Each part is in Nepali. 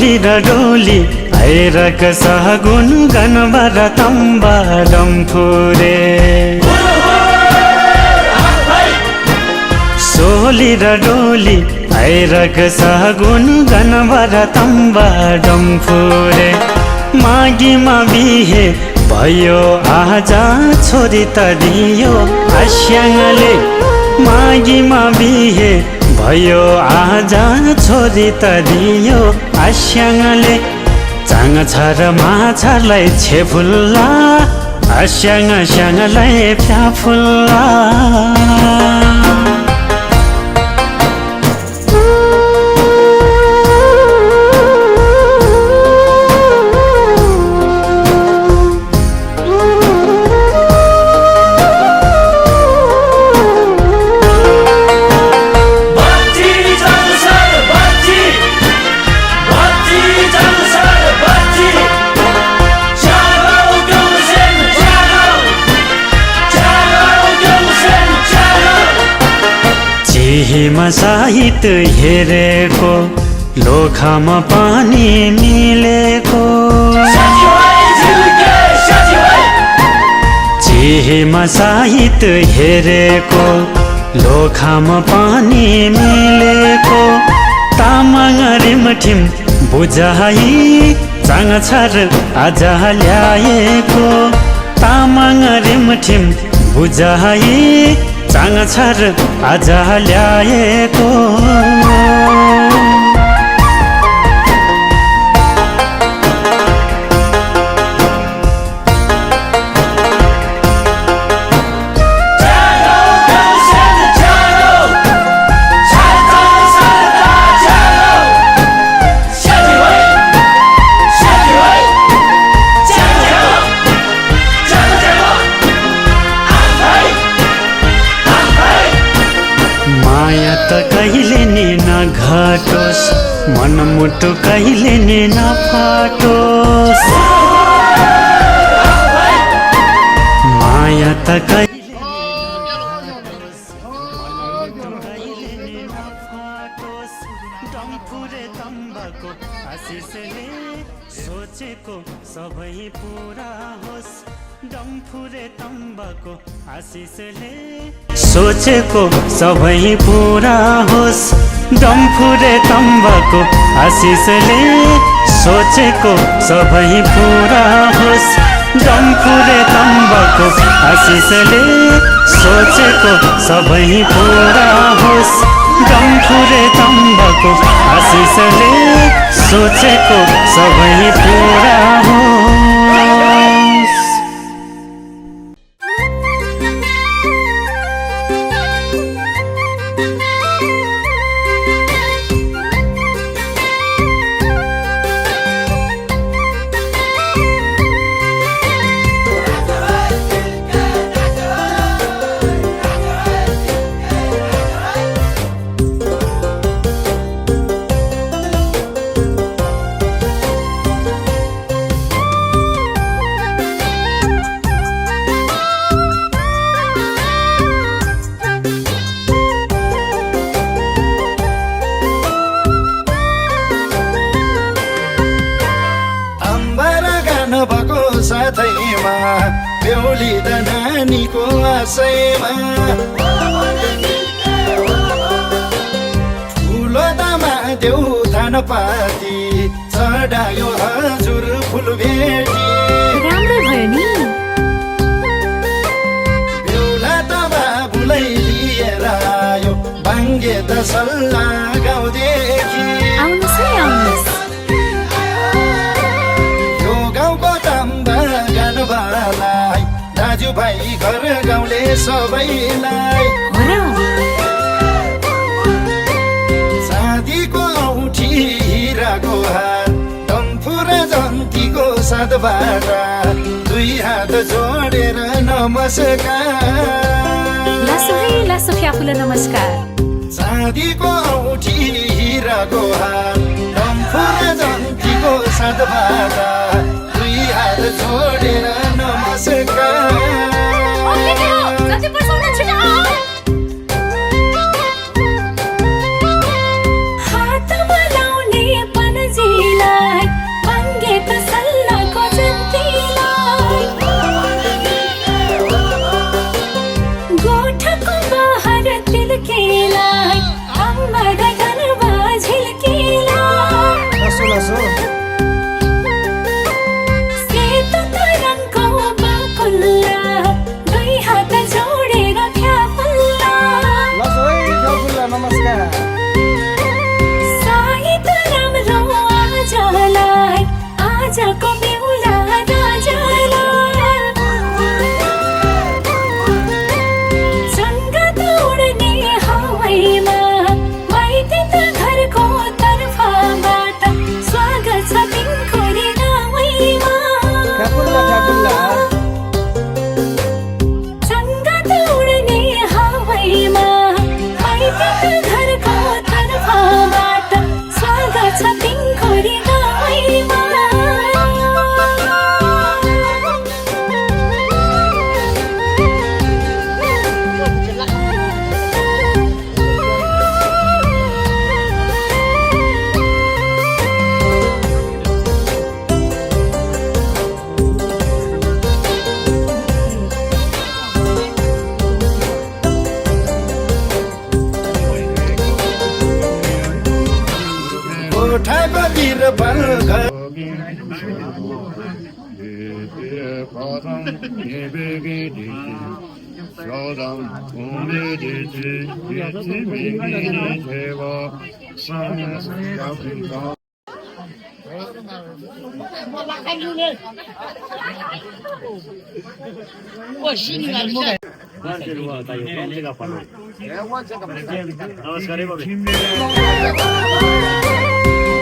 सोली र डोली भैरक सहगुन गनबर तम्बा डम्फुरे सोली र डोली भैरक सहगुन गनबर तम्बा डम्फुरे मागीमा बिहे भयो आजा छोरी त दियो आस्याङले मागीमा बिहे भयो आजा छोरी त दियो आस्याङले चाङ छ र माछालाई छेफुल्ला आस्याङ स्याङलाई फ्याफुल्ला हिमा साहित हेरेको लोखामा पानी मिलेको चिहीमा साहित हेरेको लोखामा पानी मिलेको तामाङ रिमठिम बुझाइ चाङ छर आज ल्याएको तामाङ रिमठिम बुझाइ चाङ छर आज ल्याएको कहिले नि नघटोस् मनमुटु कहिले नि नफाटोस् माया त कहिले नि नफाटोस् डम्फुरे तम्बाको आशिषले सोचेको सबै पुरा होस् डम्फुरे तम्बाको आशिषले सोचेको सबै पुरा होस् डम्फुरे तम्बाको आशिषले सोचेको सबै पुरा होस् डम्फुरे तम्बाको आशिषले सोचेको सबै पुरा होस् डम्फुरे तम्बाको आशिषले सोचेको सबै पुरा होस् साथैमा बेहुली त नानीको आशैमा ठुलो दामा देउ थान पाती चढायो हजुर फुल भेटी राम्रो भयो नि बेहुला त बाबुलाई लिएर आयो बाङ्गे त सल्लाह गाउँदेखि आउनुहोस् है आउनुहोस् दाजुभाइ घर गाउँले सबैलाई चाँदीको औँठी हिराको हार डम्फुर जन्तीको साथबाट दुई हात जोडेर नमस्कार लासो फ्याफुला नमस्कार चाँदीको औँठी हिराको हार डम्फुर जन्तीको साथबाट दुई हात जोडेर नमस्कार हातमा लाउने पनजीलाई आजको बेहुला राजालाई सङ्गत उड्ने हवाईमा माइती त घरको तर्फबाट स्वागत छ तिनको हृदयमा सङ्गत उड्ने हवाईमा माइती त घरको तर्फबाट स्वागत छ तिनको हृदयमा कोठाको बिरबल घर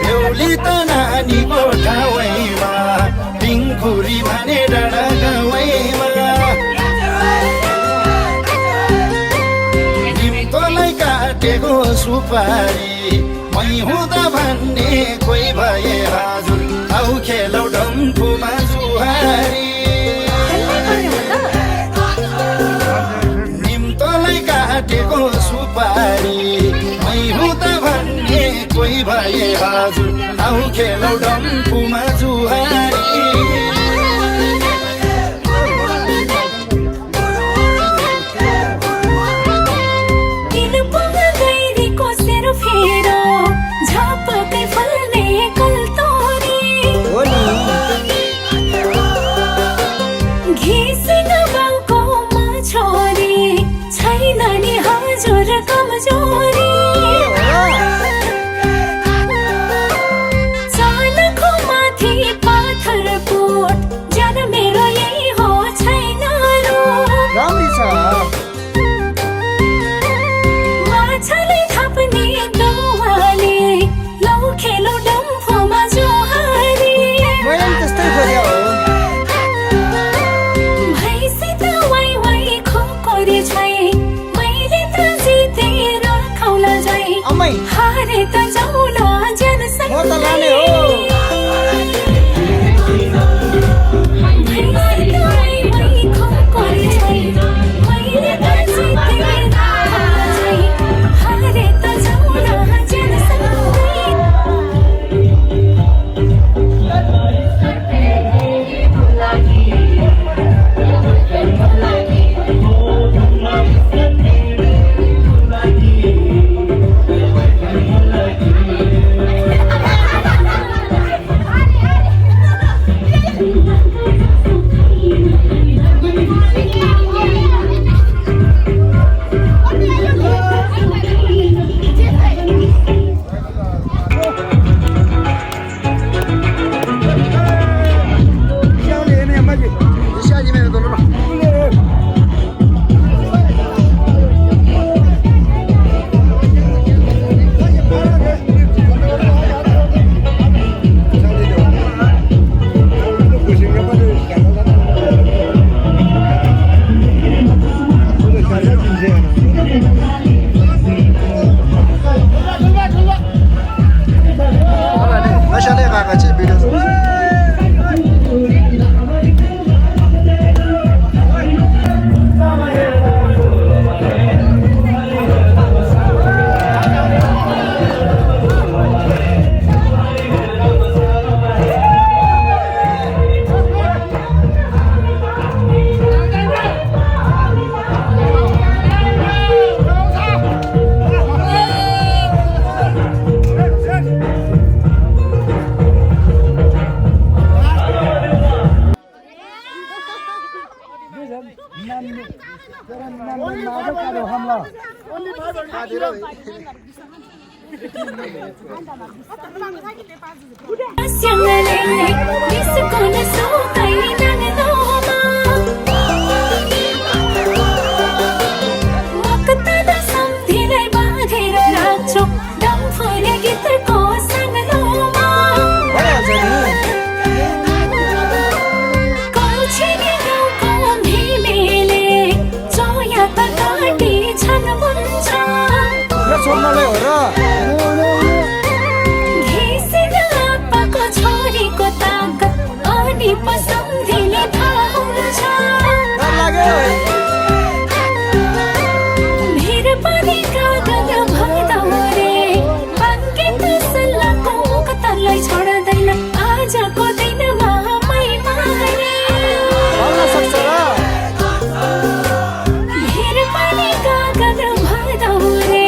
बेहुली त नानीको ठाउँमा टिङखुरी माने डाँडा गाउँमा निम्तोलाई काटेको सुपारी मै हुँदा भन्ने कोही भए हजुर आउ खेलौ डम्फुमा जुहारी निम्तोलाई काटेको सुपारी मै हुँदा भन्ने कोही भए हजुर आउ खेलौ डम्फुमा जुहारी हारे त जाउला जनसँग म त लाने हो हारे त जाउला जनसँग Siang कुन सुकै नगलोमा मकतल सम्धिलाई बाँधेर राख्छु डम्फुले गीतको सङ्गलोमा कौछिनी गाउँको भिमेले चोया त काटी छन् बुन्छ सोध्नलाई हो र घिसिन आप्पाको छोरीको ताकत अनि पसन्दिले थाहा हुन्छ डर लाग्यो भिर पनि कागज भइदौरे बङ्कित सल्लाहको मुक्तलाई छोड्दैन आजको दिनमा मै मारे भन्न सक्छ र भिर पनि कागज भइदौरे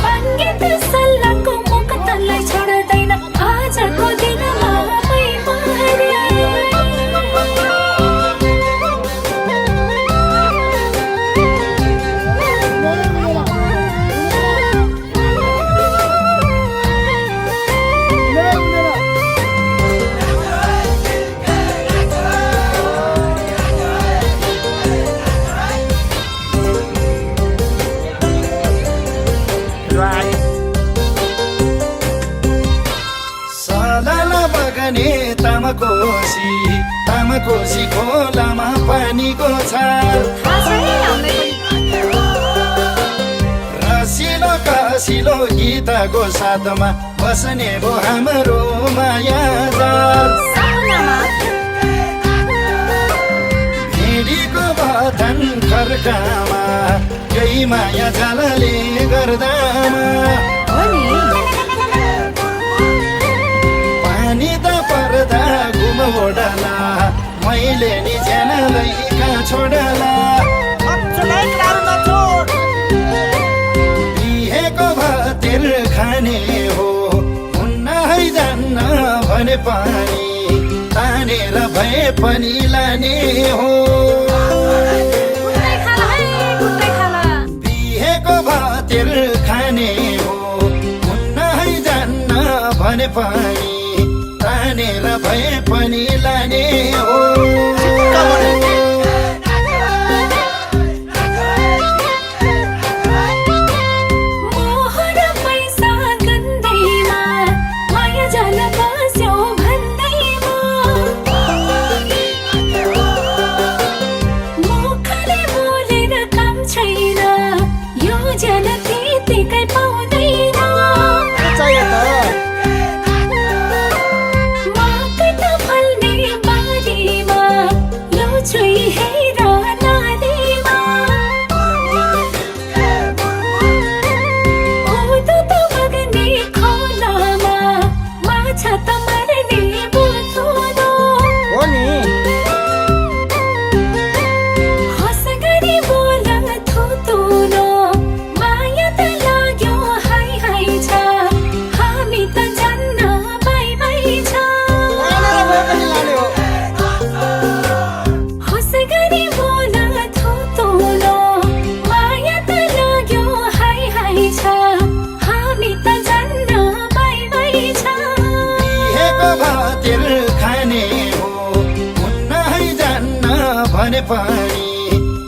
बङ्कित सल्लाहको मुक्तलाई छोड्दैन आजको दिनमा मै मारे सलाल बगने तामकोसी खोलामा पानीको छाल रसिलो कसिलो गीतको साथमा बस्ने भो हाम्रो माया जाल भेडीको बथन खर्कामा केही माया जालले गर्दामा पानी त पर्दा घुम ओडला मैले नि ज्यानलाई कहाँ छोडला बिहेको भातिर खाने हो हुन्न है जान्न भने पानी तानेर भए पनि लाने हो बिहेको भातिर खाने हो हुन्न है जान्न भने पानी तानेर भए पनि लाने हो मोहर पैसा गन्दैमा माया जाल बस्यो भन्दैमा मुखले बोलेर काम छैन यो जल त्यतिकै पाउँदैन माकट फल्ने बारीमा लुचुई हेर नालीमा उँधो त बग्ने खोलामा माछा त मर्ने बुझ्नु हो नि हस गरी बोल थुतुनो माया त लाग्यो हाई हाई छ हामी त जान्न बाई बाई छ हस गरी बोल थुतुनो माया त लाग्यो हाई हाई छ हामी त जान्न बाई बाई छ बिहेको भातिर खाने हो हुन्न है जान्न भने पनि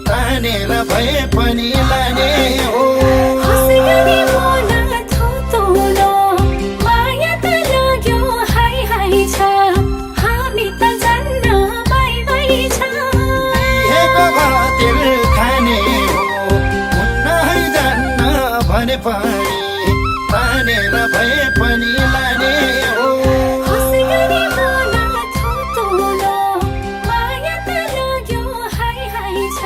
तानेर भए पनि लाने हो हस गरी बोल थुतुनो माया त लाग्यो हाई हाई छ हामी त जान्न बाई बाई छ बिहेको भातिर खाने हो हुन्न है जान्न भने पनि तानेर भए पनि लाने हो हस गरी बोल थुतुनो माया त लाग्यो हाई हाई छ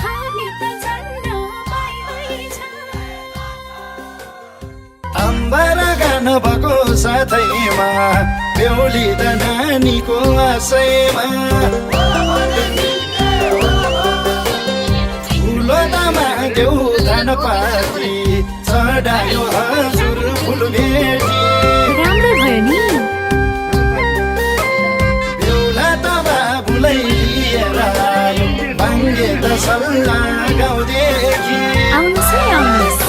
हामी त जान्न बाई बाई छ अम्बर गान भएको साथैमा बेहुली त नानीको आशयमा ठुलो दामा देउ धन पात्री चढायो हजुर फुल भेटी राम्रो भयो नि बेहुला त बाबुलाई लिएर आयो बाङ्गे त सल्लाह गाउँदेखि आउनुहोस् है आउनुहोस्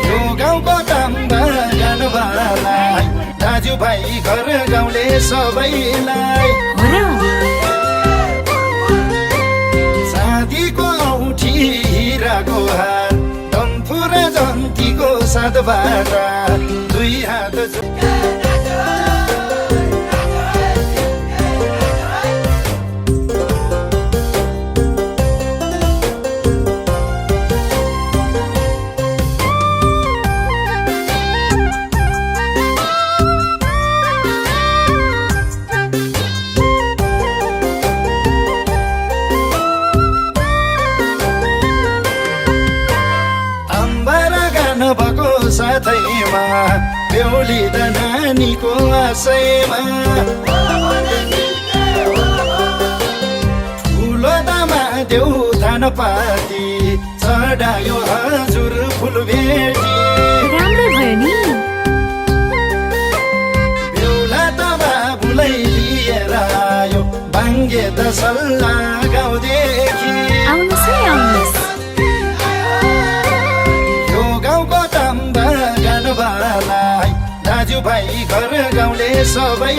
यो गाउँको तम्बा गानवालाई दाजु दाजुभाइ घर गाउँले सबैलाई हो र चाँदीको औँठी हिराको हार डम्फु र जन्तीको साथबाट दुई हात भएको साथैमा बेहुली त नानीको आशैमा ठुलो दामा देउ थान पाती चढायो हजुर फुल भेटी राम्रो भयो नि बेहुला त बाबुलाई लिएर आयो बाङ्गे त सल्लाह गाउँदेखि आउनुहोस् है आउनुहोस् दाजुभाइ घर गाउँले सबै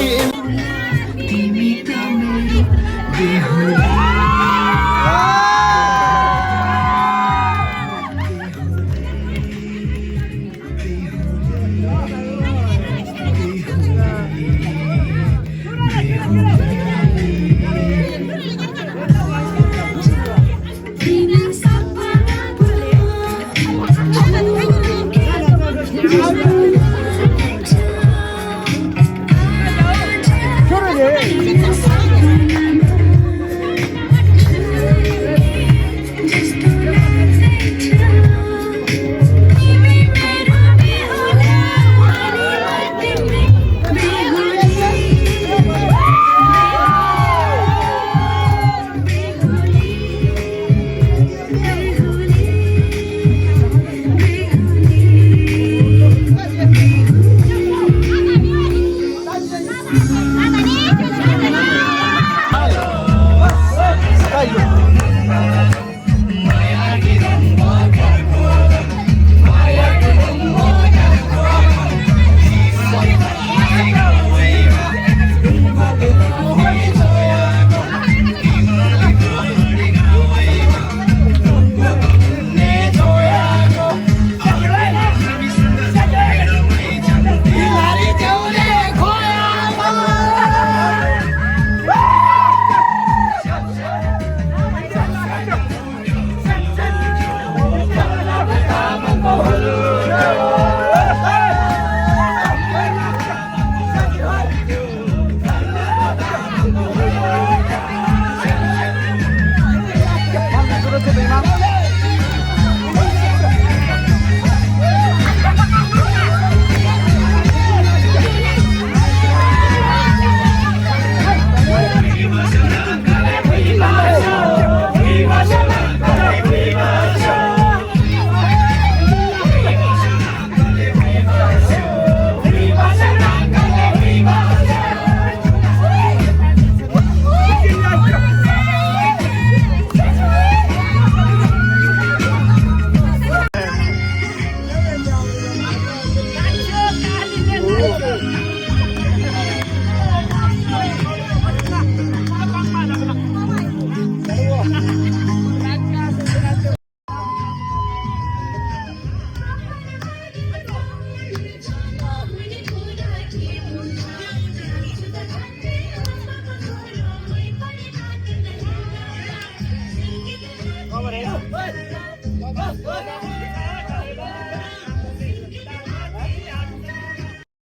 Vamos,